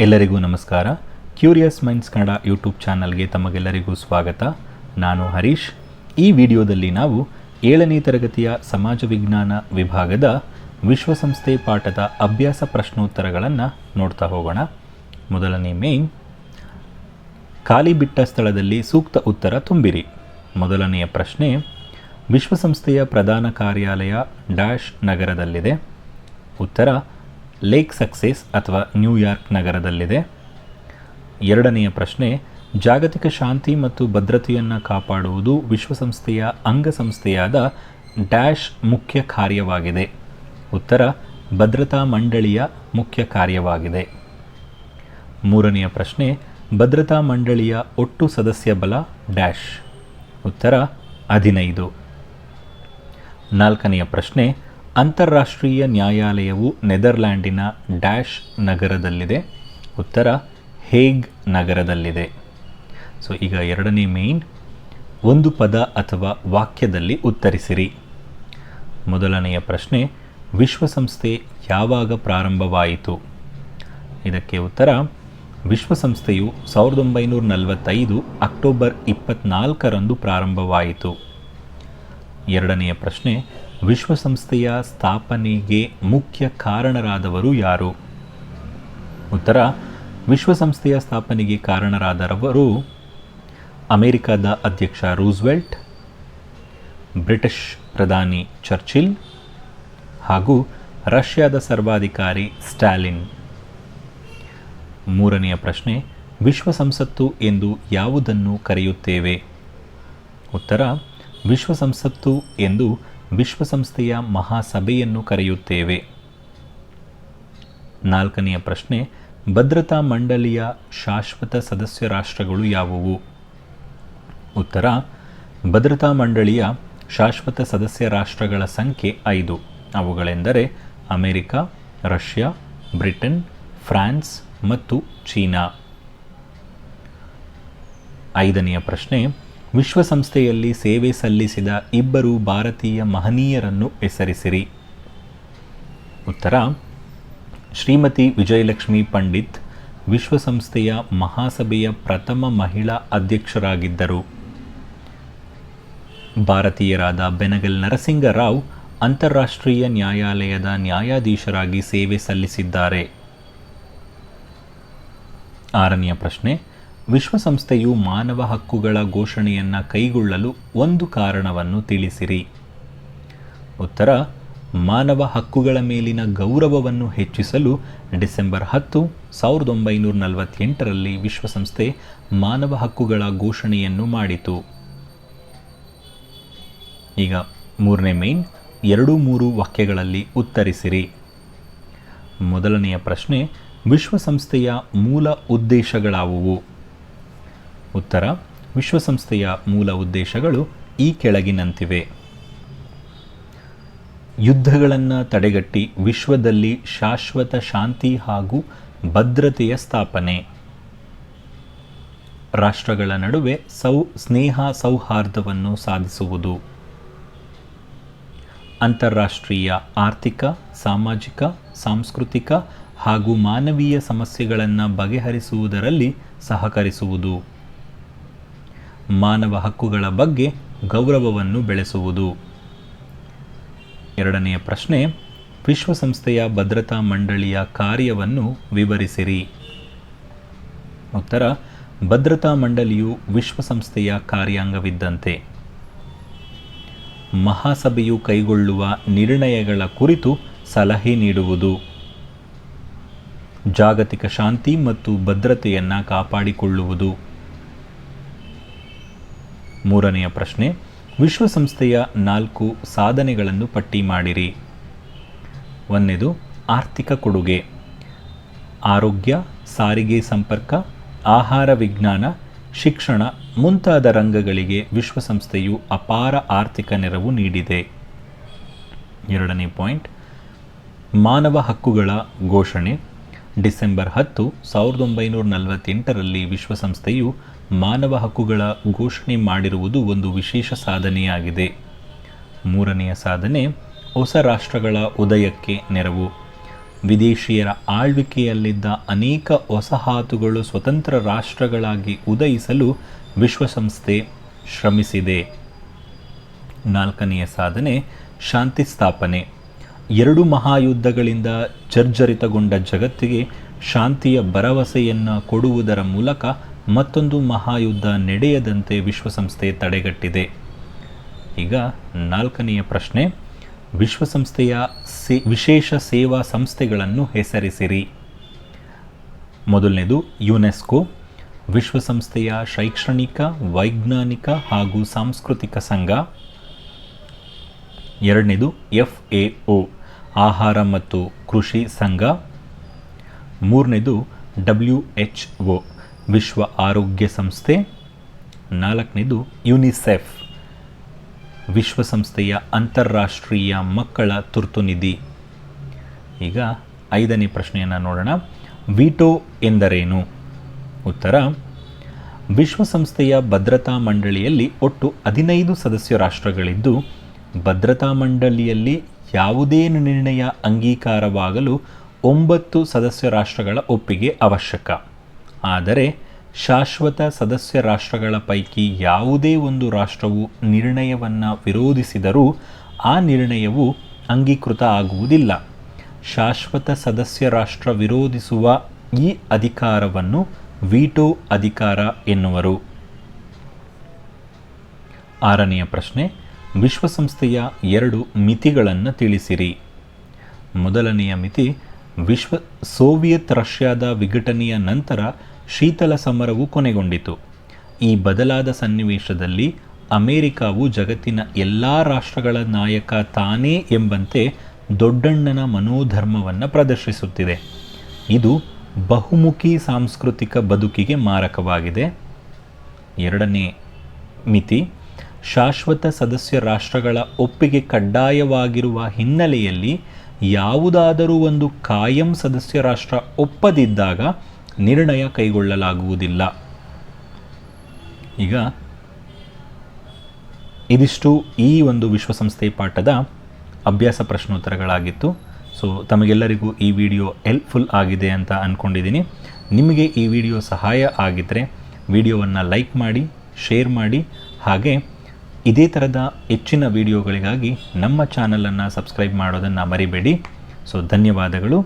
ಎಲ್ಲರಿಗೂ ನಮಸ್ಕಾರ. Curious minds Kannada YouTube ಚಾನಲ್ಗೆ ತಮಗೆಲ್ಲರಿಗೂ ಸ್ವಾಗತ. ನಾನು ಹರೀಶ್. ಈ ವಿಡಿಯೋದಲ್ಲಿ ನಾವು 7ನೇ ತರಗತಿಯ ಸಮಾಜ ವಿಜ್ಞಾನ ವಿಭಾಗದ ವಿಶ್ವಸಂಸ್ಥೆ ಪಾಠದ ಅಭ್ಯಾಸ ಪ್ರಶ್ನೋತ್ತರಗಳನ್ನು ನೋಡ್ತಾ ಹೋಗೋಣ. ಮೊದಲನೇ ಮೇನ್, ಖಾಲಿ ಬಿಟ್ಟ ಸ್ಥಳದಲ್ಲಿ ಸೂಕ್ತ ಉತ್ತರ ತುಂಬಿರಿ. ಮೊದಲನೆಯ ಪ್ರಶ್ನೆ, ವಿಶ್ವಸಂಸ್ಥೆಯ ಪ್ರಧಾನ ಕಾರ್ಯಾಲಯ ಡ್ಯಾಶ್ ನಗರದಲ್ಲಿದೆ. ಉತ್ತರ ಲೇಕ್ ಸಕ್ಸೆಸ್ ಅಥವಾ ನ್ಯೂಯಾರ್ಕ್ ನಗರದಲ್ಲಿದೆ. ಎರಡನೆಯ ಪ್ರಶ್ನೆ, ಜಾಗತಿಕ ಶಾಂತಿ ಮತ್ತು ಭದ್ರತೆಯನ್ನು ಕಾಪಾಡುವುದು ವಿಶ್ವಸಂಸ್ಥೆಯ ಅಂಗಸಂಸ್ಥೆಯಾದ ಡ್ಯಾಶ್ ಮುಖ್ಯ ಕಾರ್ಯವಾಗಿದೆ. ಉತ್ತರ ಭದ್ರತಾ ಮಂಡಳಿಯ ಮುಖ್ಯ ಕಾರ್ಯವಾಗಿದೆ. ಮೂರನೆಯ ಪ್ರಶ್ನೆ, ಭದ್ರತಾ ಮಂಡಳಿಯ ಒಟ್ಟು ಸದಸ್ಯ ಬಲ ಡ್ಯಾಶ್. ಉತ್ತರ 15. ನಾಲ್ಕನೆಯ ಪ್ರಶ್ನೆ, ಅಂತಾರಾಷ್ಟ್ರೀಯ ನ್ಯಾಯಾಲಯವು ನೆದರ್ಲ್ಯಾಂಡಿನ ಡ್ಯಾಶ್ ನಗರದಲ್ಲಿದೆ. ಉತ್ತರ ಹೇಗ್ ನಗರದಲ್ಲಿದೆ. ಸೊ ಈಗ ಎರಡನೇ ಮೇನ್, ಒಂದು ಪದ ಅಥವಾ ವಾಕ್ಯದಲ್ಲಿ ಉತ್ತರಿಸಿರಿ. ಮೊದಲನೆಯ ಪ್ರಶ್ನೆ, ವಿಶ್ವಸಂಸ್ಥೆ ಯಾವಾಗ ಪ್ರಾರಂಭವಾಯಿತು? ಇದಕ್ಕೆ ಉತ್ತರ, ವಿಶ್ವಸಂಸ್ಥೆಯು 1945 ಅಕ್ಟೋಬರ್ 24ರಂದು ಪ್ರಾರಂಭವಾಯಿತು. ಎರಡನೆಯ ಪ್ರಶ್ನೆ, ವಿಶ್ವಸಂಸ್ಥೆಯ ಸ್ಥಾಪನೆಗೆ ಮುಖ್ಯ ಕಾರಣರಾದವರು ಯಾರು? ಉತ್ತರ, ವಿಶ್ವಸಂಸ್ಥೆಯ ಸ್ಥಾಪನೆಗೆ ಕಾರಣರಾದವರು ಅಮೆರಿಕದ ಅಧ್ಯಕ್ಷ ರೂಸ್ವೆಲ್ಟ್, ಬ್ರಿಟಿಷ್ ಪ್ರಧಾನಿ ಚರ್ಚಿಲ್ ಹಾಗೂ ರಷ್ಯಾದ ಸರ್ವಾಧಿಕಾರಿ ಸ್ಟಾಲಿನ್. ಮೂರನೆಯ ಪ್ರಶ್ನೆ, ವಿಶ್ವಸಂಸತ್ತು ಎಂದು ಯಾವುದನ್ನು ಕರೆಯುತ್ತೇವೆ? ಉತ್ತರ, ವಿಶ್ವಸಂಸತ್ತು ಎಂದು ವಿಶ್ವಸಂಸ್ಥೆಯ ಮಹಾಸಭೆಯನ್ನು ಕರೆಯುತ್ತೇವೆ. ನಾಲ್ಕನೆಯ ಪ್ರಶ್ನೆ, ಭದ್ರತಾ ಮಂಡಳಿಯ ಶಾಶ್ವತ ಸದಸ್ಯ ರಾಷ್ಟ್ರಗಳು ಯಾವುವು? ಉತ್ತರ, ಭದ್ರತಾ ಮಂಡಳಿಯ ಶಾಶ್ವತ ಸದಸ್ಯ ರಾಷ್ಟ್ರಗಳ ಸಂಖ್ಯೆ 5. ಅವುಗಳೆಂದರೆ ಅಮೆರಿಕ, ರಷ್ಯಾ, ಬ್ರಿಟನ್, ಫ್ರಾನ್ಸ್ ಮತ್ತು ಚೀನಾ. ಐದನೆಯ ಪ್ರಶ್ನೆ, ವಿಶ್ವಸಂಸ್ಥೆಯಲ್ಲಿ ಸೇವೆ ಸಲ್ಲಿಸಿದ 2 ಭಾರತೀಯ ಮಹನೀಯರನ್ನು ಹೆಸರಿಸಿರಿ. ಉತ್ತರ, ಶ್ರೀಮತಿ ವಿಜಯಲಕ್ಷ್ಮಿ ಪಂಡಿತ್ ವಿಶ್ವಸಂಸ್ಥೆಯ ಮಹಾಸಭೆಯ ಪ್ರಥಮ ಮಹಿಳಾ ಅಧ್ಯಕ್ಷರಾಗಿದ್ದರು. ಭಾರತೀಯರಾದ ಬೆನಗಲ್ ನರಸಿಂಗರಾವ್ ಅಂತಾರಾಷ್ಟ್ರೀಯ ನ್ಯಾಯಾಲಯದ ನ್ಯಾಯಾಧೀಶರಾಗಿ ಸೇವೆ ಸಲ್ಲಿಸಿದ್ದಾರೆ. ಆರನೆಯ ಪ್ರಶ್ನೆ, ವಿಶ್ವಸಂಸ್ಥೆಯು ಮಾನವ ಹಕ್ಕುಗಳ ಘೋಷಣೆಯನ್ನು ಕೈಗೊಳ್ಳಲು ಒಂದು ಕಾರಣವನ್ನು ತಿಳಿಸಿರಿ. ಉತ್ತರ, ಮಾನವ ಹಕ್ಕುಗಳ ಮೇಲಿನ ಗೌರವವನ್ನು ಹೆಚ್ಚಿಸಲು ಡಿಸೆಂಬರ್ 10, 1948ರಲ್ಲಿ ವಿಶ್ವಸಂಸ್ಥೆ ಮಾನವ ಹಕ್ಕುಗಳ ಘೋಷಣೆಯನ್ನು ಮಾಡಿತು. ಈಗ ಮೂರನೇ ಮೇನ್, 2-3 ವಾಕ್ಯಗಳಲ್ಲಿ ಉತ್ತರಿಸಿರಿ. ಮೊದಲನೆಯ ಪ್ರಶ್ನೆ, ವಿಶ್ವಸಂಸ್ಥೆಯ ಮೂಲ ಉದ್ದೇಶಗಳಾವುವು? ಉತ್ತರ, ವಿಶ್ವಸಂಸ್ಥೆಯ ಮೂಲ ಉದ್ದೇಶಗಳು ಈ ಕೆಳಗಿನಂತಿವೆ. ಯುದ್ಧಗಳನ್ನು ತಡೆಗಟ್ಟಿ ವಿಶ್ವದಲ್ಲಿ ಶಾಶ್ವತ ಶಾಂತಿ ಹಾಗೂ ಭದ್ರತೆಯ ಸ್ಥಾಪನೆ, ರಾಷ್ಟ್ರಗಳ ನಡುವೆ ಸ್ನೇಹ ಸೌಹಾರ್ದವನ್ನು ಸಾಧಿಸುವುದು, ಅಂತಾರಾಷ್ಟ್ರೀಯ ಆರ್ಥಿಕ, ಸಾಮಾಜಿಕ, ಸಾಂಸ್ಕೃತಿಕ ಹಾಗೂ ಮಾನವೀಯ ಸಮಸ್ಯೆಗಳನ್ನು ಬಗೆಹರಿಸುವುದರಲ್ಲಿ ಸಹಕರಿಸುವುದು, ಮಾನವ ಹಕ್ಕುಗಳ ಬಗ್ಗೆ ಗೌರವವನ್ನು ಬೆಳೆಸುವುದು. ಎರಡನೆಯ ಪ್ರಶ್ನೆ, ವಿಶ್ವಸಂಸ್ಥೆಯ ಭದ್ರತಾ ಮಂಡಳಿಯ ಕಾರ್ಯವನ್ನು ವಿವರಿಸಿರಿ. ಉತ್ತರ, ಭದ್ರತಾ ಮಂಡಳಿಯು ವಿಶ್ವಸಂಸ್ಥೆಯ ಕಾರ್ಯಾಂಗವಿದ್ದಂತೆ. ಮಹಾಸಭೆಯು ಕೈಗೊಳ್ಳುವ ನಿರ್ಣಯಗಳ ಕುರಿತು ಸಲಹೆ ನೀಡುವುದು, ಜಾಗತಿಕ ಶಾಂತಿ ಮತ್ತು ಭದ್ರತೆಯನ್ನು ಕಾಪಾಡಿಕೊಳ್ಳುವುದು. ಮೂರನೆಯ ಪ್ರಶ್ನೆ, ವಿಶ್ವಸಂಸ್ಥೆಯ 4 ಸಾಧನೆಗಳನ್ನು ಪಟ್ಟಿ ಮಾಡಿರಿ. 1ನೇದು ಆರ್ಥಿಕ ಕೊಡುಗೆ, ಆರೋಗ್ಯ, ಸಾರಿಗೆ ಸಂಪರ್ಕ, ಆಹಾರ ವಿಜ್ಞಾನ, ಶಿಕ್ಷಣ ಮುಂತಾದ ರಂಗಗಳಿಗೆ ವಿಶ್ವಸಂಸ್ಥೆಯು ಅಪಾರ ಆರ್ಥಿಕ ನೆರವು ನೀಡಿದೆ. 2ನೇ ಪಾಯಿಂಟ್, ಮಾನವ ಹಕ್ಕುಗಳ ಘೋಷಣೆ. ಡಿಸೆಂಬರ್ 10, 1948ರಲ್ಲಿ ವಿಶ್ವಸಂಸ್ಥೆಯು ಮಾನವ ಹಕ್ಕುಗಳ ಘೋಷಣೆ ಮಾಡಿರುವುದು ಒಂದು ವಿಶೇಷ ಸಾಧನೆಯಾಗಿದೆ. ಮೂರನೆಯ ಸಾಧನೆ, ಹೊಸ ರಾಷ್ಟ್ರಗಳ ಉದಯಕ್ಕೆ ನೆರವು. ವಿದೇಶಿಯರ ಆಳ್ವಿಕೆಯಲ್ಲಿದ್ದ ಅನೇಕ ವಸಾಹತುಗಳು ಸ್ವತಂತ್ರ ರಾಷ್ಟ್ರಗಳಾಗಿ ಉದಯಿಸಲು ವಿಶ್ವಸಂಸ್ಥೆ ಶ್ರಮಿಸಿದೆ. 4ನೆಯ ಸಾಧನೆ ಶಾಂತಿ ಸ್ಥಾಪನೆ. 2 ಮಹಾಯುದ್ಧಗಳಿಂದ ಜರ್ಜರಿತಗೊಂಡ ಜಗತ್ತಿಗೆ ಶಾಂತಿಯ ಭರವಸೆಯನ್ನು ಕೊಡುವುದರ ಮೂಲಕ ಮತ್ತೊಂದು ಮಹಾಯುದ್ಧ ನಡೆಯದಂತೆ ವಿಶ್ವಸಂಸ್ಥೆ ತಡೆಗಟ್ಟಿದೆ. ಈಗ 4ನೆಯ ಪ್ರಶ್ನೆ, ವಿಶ್ವಸಂಸ್ಥೆಯ ವಿಶೇಷ ಸೇವಾ ಸಂಸ್ಥೆಗಳನ್ನು ಹೆಸರಿಸಿರಿ. ಮೊದಲನೇದು ಯುನೆಸ್ಕೋ, ವಿಶ್ವಸಂಸ್ಥೆಯ ಶೈಕ್ಷಣಿಕ, ವೈಜ್ಞಾನಿಕ ಹಾಗೂ ಸಾಂಸ್ಕೃತಿಕ ಸಂಘ. 2ನೇದು FAO, ಆಹಾರ ಮತ್ತು ಕೃಷಿ ಸಂಘ. 3ನೇದು WHO, ವಿಶ್ವ ಆರೋಗ್ಯ ಸಂಸ್ಥೆ. 4ನೇದು ಯುನಿಸೆಫ್, ವಿಶ್ವಸಂಸ್ಥೆಯ ಅಂತಾರಾಷ್ಟ್ರೀಯ ಮಕ್ಕಳ ತುರ್ತುನಿಧಿ. ಈಗ 5ನೇ ಪ್ರಶ್ನೆಯನ್ನು ನೋಡೋಣ. ವಿಟೋ ಎಂದರೇನು? ಉತ್ತರ, ವಿಶ್ವಸಂಸ್ಥೆಯ ಭದ್ರತಾ ಮಂಡಳಿಯಲ್ಲಿ ಒಟ್ಟು 15 ಸದಸ್ಯ ರಾಷ್ಟ್ರಗಳಿದ್ದು, ಭದ್ರತಾ ಮಂಡಳಿಯಲ್ಲಿ ಯಾವುದೇ ನಿರ್ಣಯ ಅಂಗೀಕಾರವಾಗಲು 9 ಸದಸ್ಯ ರಾಷ್ಟ್ರಗಳ ಒಪ್ಪಿಗೆ ಅವಶ್ಯಕ. ಆದರೆ ಶಾಶ್ವತ ಸದಸ್ಯ ರಾಷ್ಟ್ರಗಳ ಪೈಕಿ ಯಾವುದೇ ಒಂದು ರಾಷ್ಟ್ರವು ನಿರ್ಣಯವನ್ನು ವಿರೋಧಿಸಿದರೂ ಆ ನಿರ್ಣಯವು ಅಂಗೀಕೃತ ಆಗುವುದಿಲ್ಲ. ಶಾಶ್ವತ ಸದಸ್ಯ ರಾಷ್ಟ್ರ ವಿರೋಧಿಸುವ ಈ ಅಧಿಕಾರವನ್ನು ವಿಟೋ ಅಧಿಕಾರ ಎನ್ನುವರು. 6ನೆಯ ಪ್ರಶ್ನೆ, ವಿಶ್ವಸಂಸ್ಥೆಯ 2 ಮಿತಿಗಳನ್ನು ತಿಳಿಸಿರಿ. ಮೊದಲನೆಯ ಮಿತಿ, ಸೋವಿಯತ್ ರಷ್ಯಾದ ವಿಘಟನೆಯ ನಂತರ ಶೀತಲ ಸಮರವು ಕೊನೆಗೊಂಡಿತು. ಈ ಬದಲಾದ ಸನ್ನಿವೇಶದಲ್ಲಿ ಅಮೆರಿಕವು ಜಗತ್ತಿನ ಎಲ್ಲ ರಾಷ್ಟ್ರಗಳ ನಾಯಕ ತಾನೇ ಎಂಬಂತೆ ದೊಡ್ಡಣ್ಣನ ಮನೋಧರ್ಮವನ್ನು ಪ್ರದರ್ಶಿಸುತ್ತಿದೆ. ಇದು ಬಹುಮುಖಿ ಸಾಂಸ್ಕೃತಿಕ ಬದುಕಿಗೆ ಮಾರಕವಾಗಿದೆ. 2ನೇ ಮಿತಿ, ಶಾಶ್ವತ ಸದಸ್ಯ ರಾಷ್ಟ್ರಗಳ ಒಪ್ಪಿಗೆ ಕಡ್ಡಾಯವಾಗಿರುವ ಹಿನ್ನೆಲೆಯಲ್ಲಿ ಯಾವುದಾದರೂ ಒಂದು ಕಾಯಂ ಸದಸ್ಯ ರಾಷ್ಟ್ರ ಒಪ್ಪದಿದ್ದಾಗ ನಿರ್ಣಯ ಕೈಗೊಳ್ಳಲಾಗುವುದಿಲ್ಲ. ಈಗ ಇದಿಷ್ಟು ಈ ಒಂದು ವಿಶ್ವಸಂಸ್ಥೆ ಪಾಠದ ಅಭ್ಯಾಸ ಪ್ರಶ್ನೋತ್ತರಗಳಾಗಿತ್ತು. ಸೊ ತಮಗೆಲ್ಲರಿಗೂ ಈ ವಿಡಿಯೋ ಹೆಲ್ಪ್ಫುಲ್ ಆಗಿದೆ ಅಂತ ಅಂದ್ಕೊಂಡಿದ್ದೀನಿ. ನಿಮಗೆ ಈ ವಿಡಿಯೋ ಸಹಾಯ ಆಗಿದ್ದರೆ ವಿಡಿಯೋವನ್ನು ಲೈಕ್ ಮಾಡಿ, ಶೇರ್ ಮಾಡಿ, ಹಾಗೆ ಇದೇ ಥರದ ಹೆಚ್ಚಿನ ವಿಡಿಯೋಗಳಿಗಾಗಿ ನಮ್ಮ ಚಾನಲನ್ನು ಸಬ್ಸ್ಕ್ರೈಬ್ ಮಾಡೋದನ್ನು ಮರಿಬೇಡಿ. ಸೊ ಧನ್ಯವಾದಗಳು.